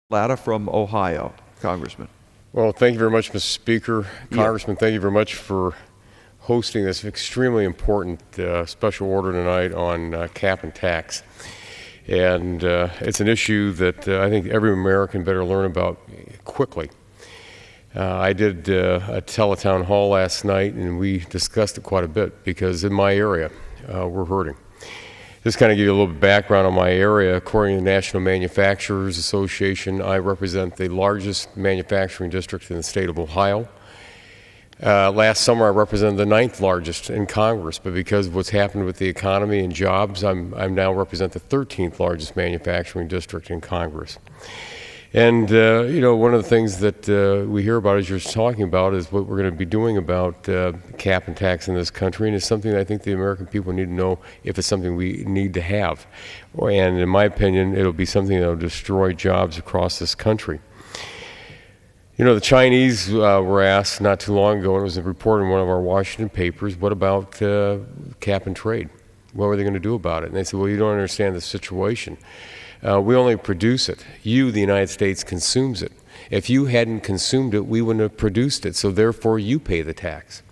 Latta from Ohio. Congressman. Well, thank you very much, Mr. Speaker. Congressman, thank you very much for hosting this extremely important special order tonight on cap and tax. And it's an issue that I think every American better learn about quickly. I did a teletown hall last night, and we discussed it quite a bit because in my area, we're hurting. Just kind of give you a little bit of background on my area. According to the National Manufacturers Association, I represent the largest manufacturing district in the state of Ohio. Last summer, I represented the 9th largest in Congress, but because of what's happened with the economy and jobs, I'm now represent the 13th largest manufacturing district in Congress. And, you know, one of the things that we hear about, as you're talking about, is what we're going to be doing about cap and tax in this country, and it's something that I think the American people need to know if it's something we need to have. And in my opinion, it'll be something that will destroy jobs across this country. You know, the Chinese were asked not too long ago, and it was reported in one of our Washington papers, what about cap and trade? What were they going to do about it? And they said, well, you don't understand the situation. We only produce it. You, the United States, consumes it. If you hadn't consumed it, we wouldn't have produced it, so therefore you pay the tax.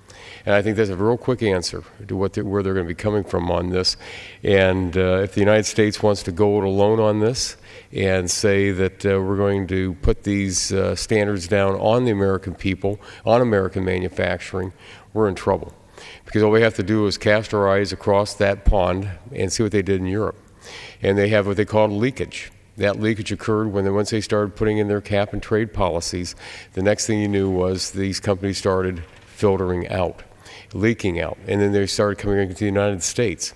And I think that's a real quick answer to where they're going to be coming from on this. And if the United States wants to go it alone on this and say that we're going to put these standards down on the American people, on American manufacturing, we're in trouble. Because all we have to do is cast our eyes across that pond and see what they did in Europe. And they have what they call leakage. That leakage occurred once they started putting in their cap and trade policies. The next thing you knew was these companies started filtering out, leaking out, and then they started coming into the United States.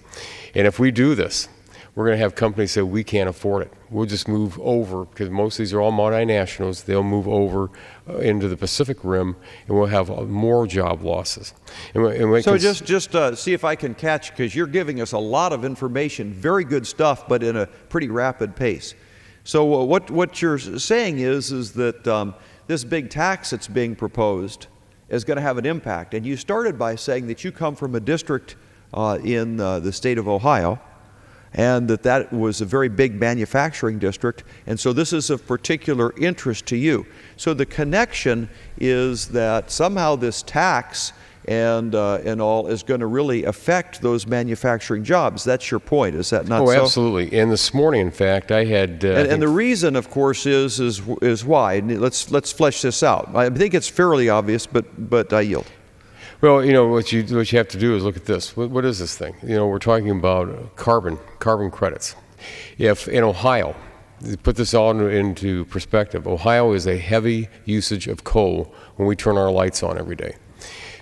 And if we do this, we're going to have companies say we can't afford it. We'll just move over, because most of these are all multinationals. They'll move over into the Pacific Rim, and we'll have more job losses. So just see if I can catch, because you're giving us a lot of information, very good stuff, but in a pretty rapid pace. So what you're saying is that this big tax that's being proposed is going to have an impact. And you started by saying that you come from a district in the state of Ohio, and that was a very big manufacturing district, and so this is of particular interest to you. So the connection is that somehow this tax and all is going to really affect those manufacturing jobs. That's your point, is that not so? Oh, absolutely. And this morning, in fact, I had... and the reason, of course, is why. And let's flesh this out. I think it's fairly obvious, but I yield. Well, you know, what you have to do is look at this. What is this thing? You know, we're talking about carbon credits. If in Ohio, put this all into perspective, Ohio is a heavy usage of coal when we turn our lights on every day.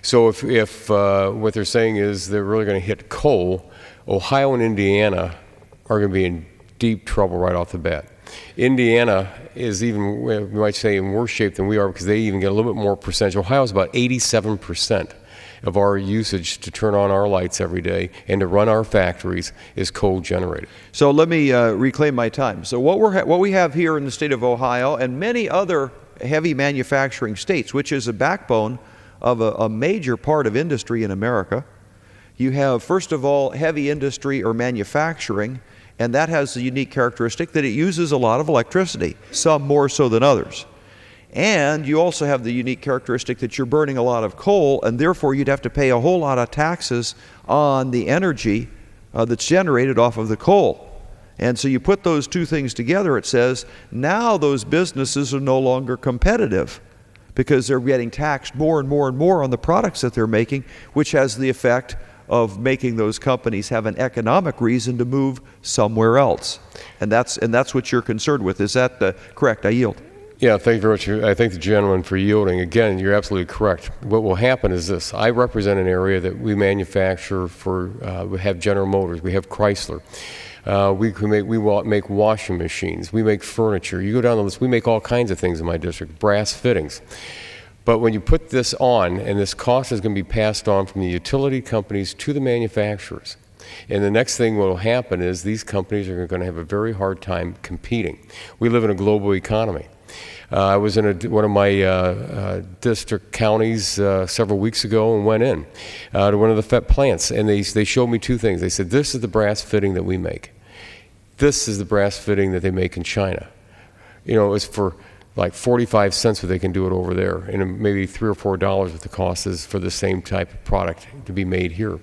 So if what they're saying is they're really going to hit coal, Ohio and Indiana are going to be in deep trouble right off the bat. Indiana is even, we might say, in worse shape than we are, because they even get a little bit more percentage. Ohio is about 87% of our usage to turn on our lights every day and to run our factories is coal generated. So let me reclaim my time. So what we have here in the state of Ohio and many other heavy manufacturing states, which is a backbone of a major part of industry in America, you have, first of all, heavy industry or manufacturing, and that has the unique characteristic that it uses a lot of electricity, some more so than others. And you also have the unique characteristic that you're burning a lot of coal, and therefore you'd have to pay a whole lot of taxes on the energy that's generated off of the coal. And so you put those two things together, it says, now those businesses are no longer competitive because they're getting taxed more and more and more on the products that they're making, which has the effect of making those companies have an economic reason to move somewhere else. And that's what you're concerned with. Is that correct? I yield. Yeah, thank you very much. I thank the gentleman for yielding. Again, you're absolutely correct. What will happen is this. I represent an area that we manufacture for, we have General Motors, we have Chrysler. We make washing machines, we make furniture. You go down the list, we make all kinds of things in my district, brass fittings. But when you put this on, and this cost is going to be passed on from the utility companies to the manufacturers, and the next thing what will happen is these companies are going to have a very hard time competing. We live in a global economy. I was in one of my district counties several weeks ago and went in to one of the FET plants, and they showed me two things. They said, this is the brass fitting that we make. This is the brass fitting that they make in China. is for like 45 cents what they can do it over there, and maybe $3 or $4 what the cost is for the same type of product to be made here.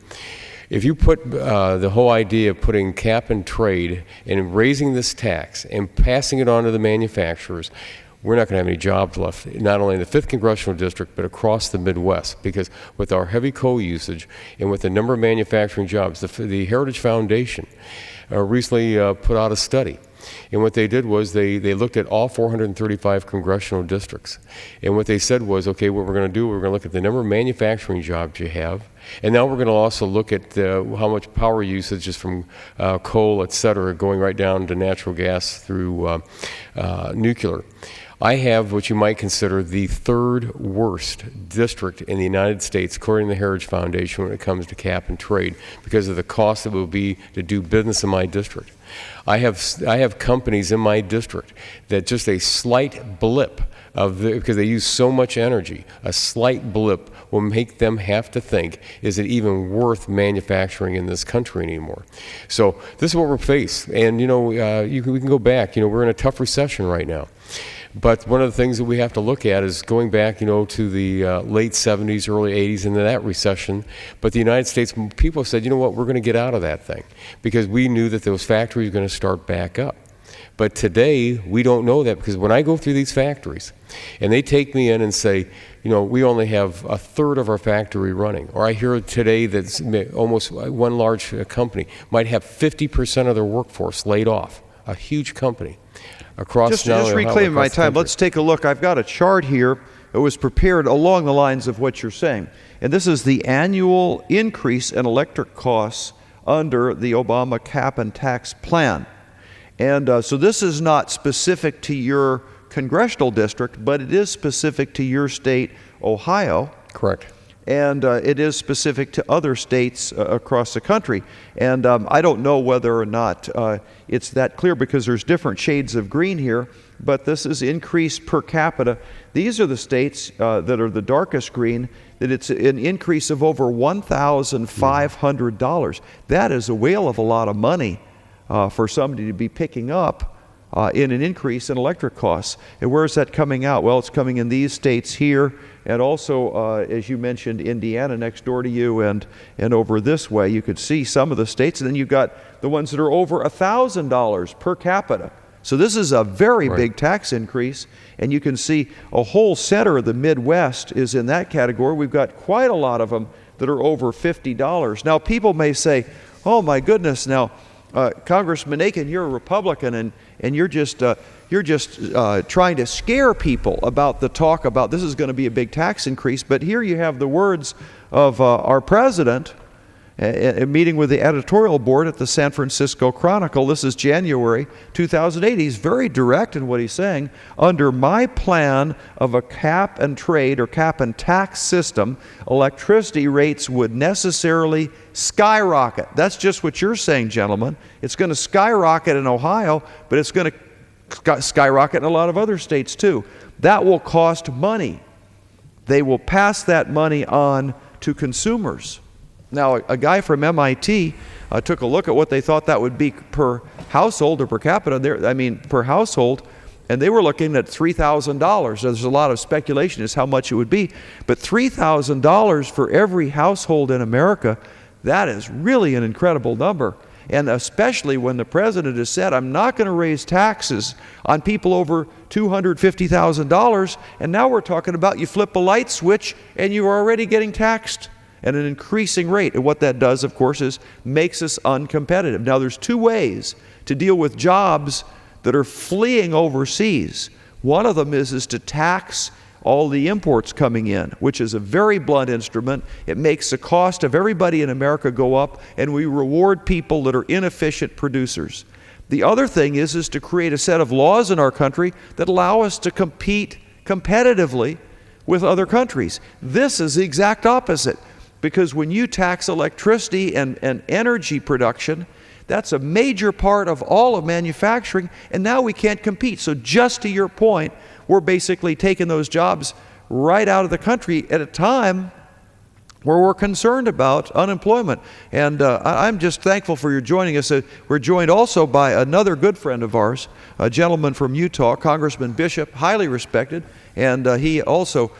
If you put the whole idea of putting cap and trade and raising this tax and passing it on to the manufacturers, we're not going to have any jobs left, not only in the 5th Congressional District, but across the Midwest, because with our heavy coal usage and with the number of manufacturing jobs, the Heritage Foundation recently put out a study. And what they did was they looked at all 435 congressional districts. And what they said was, okay, what we're going to do, we're going to look at the number of manufacturing jobs you have, and now we're going to also look at how much power usage is from coal, et cetera, going right down to natural gas through nuclear. I have what you might consider the 3rd worst district in the United States, according to the Heritage Foundation, when it comes to cap and trade, because of the cost it will be to do business in my district. I have companies in my district that just a slight blip because they use so much energy, a slight blip will make them have to think, is it even worth manufacturing in this country anymore? So this is what we're faced. And we can go back. We're in a tough recession right now. But one of the things that we have to look at is going back, to the late 70s, early 80s, into that recession. But the United States people said, you know what, we're going to get out of that thing, because we knew that those factories were going to start back up. But today, we don't know that, because when I go through these factories and they take me in and say, we only have 1/3 of our factory running, or I hear today that almost one large company might have 50% of their workforce laid off, a huge company. Just reclaiming my time, let's take a look. I've got a chart here that was prepared along the lines of what you're saying. And this is the annual increase in electric costs under the Obama cap and tax plan. And so this is not specific to your congressional district, but it is specific to your state, Ohio. Correct. And it is specific to other states across the country. And I don't know whether or not it's that clear, because there's different shades of green here, but this is increase per capita. These are the states that are the darkest green, that it's an increase of over $1,500. That is a whale of a lot of money for somebody to be picking up in an increase in electric costs. And where is that coming out? Well, it's coming in these states here, and also, as you mentioned, Indiana next door to you, and over this way. You could see some of the states, and then you've got the ones that are over $1,000 per capita. So this is a very big tax increase, and you can see a whole center of the Midwest is in that category. We've got quite a lot of them that are over $50. Now, people may say, oh my goodness, now, Congressman Aiken, you're a Republican, and you're just trying to scare people about the talk about this is going to be a big tax increase. But here you have the words of our president, a meeting with the editorial board at the San Francisco Chronicle. This is January 2008. He's very direct in what he's saying. Under my plan of a cap and trade or cap and tax system, electricity rates would necessarily skyrocket. That's just what you're saying, gentlemen. It's going to skyrocket in Ohio, but it's going to skyrocket in a lot of other states too. That will cost money. They will pass that money on to consumers. Now, a guy from MIT took a look at what they thought that would be per household or per capita, per household, and they were looking at $3,000. There's a lot of speculation as how much it would be, but $3,000 for every household in America, that is really an incredible number. And especially when the president has said, I'm not going to raise taxes on people over $250,000, and now we're talking about you flip a light switch and you're already getting taxed at an increasing rate. And what that does, of course, is makes us uncompetitive. Now, there's two ways to deal with jobs that are fleeing overseas. One of them is to tax all the imports coming in, which is a very blunt instrument. It makes the cost of everybody in America go up, and we reward people that are inefficient producers. The other thing is to create a set of laws in our country that allow us to compete competitively with other countries. This is the exact opposite, because when you tax electricity and energy production, that's a major part of all of manufacturing, and now we can't compete. So just to your point, we're basically taking those jobs right out of the country at a time where we're concerned about unemployment. And I'm just thankful for your joining us. We're joined also by another good friend of ours, a gentleman from Utah, Congressman Bishop, highly respected, and he also